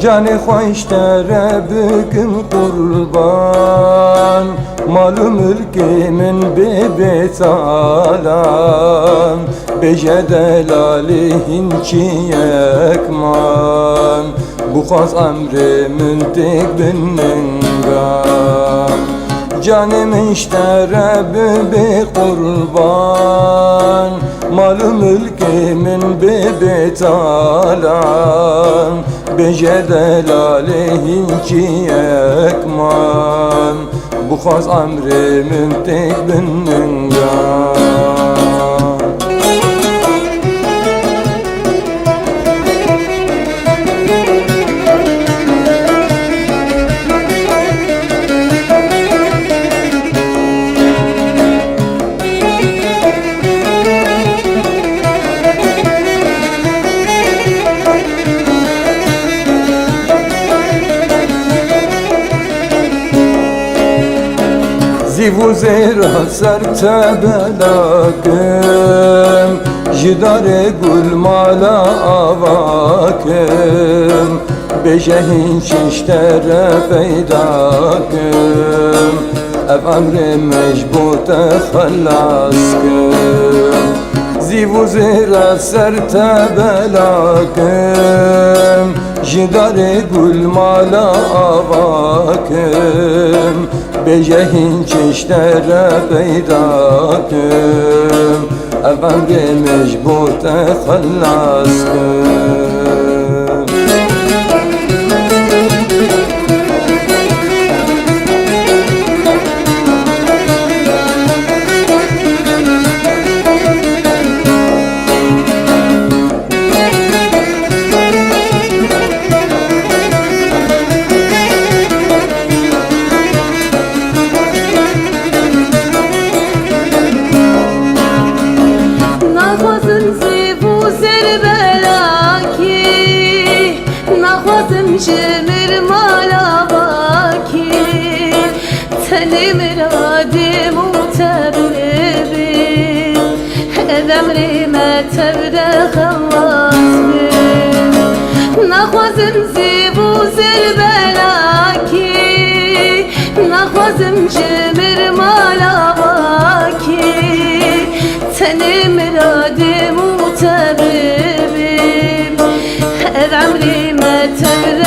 Canı hoştere bugün kurban, malı mülkimin bebet alan, beje delalihin ki yekman, bu khas emrimin tek binnengan. Canım iştere bebe kurban, malı mülkimin bebet alan, beje delalihin ki ekman, bu khas emrimin tek binnengan. Zivu zera sertebelakim, jidare gul mala avakim, bejehin çiştere peydakim, ev emri mecbute khallaskim. Zivu zera sertebelakim, jidare gul mala avakim, bejehin çiştere peydakim, ev emri mecbute khallaskim. Jemir malabaki telim radim mutabiri edemri metevde khallasbi nakhwazim zibu zirbelaki nakhwazim jemir malabaki telim radim mutabiri edemri metevde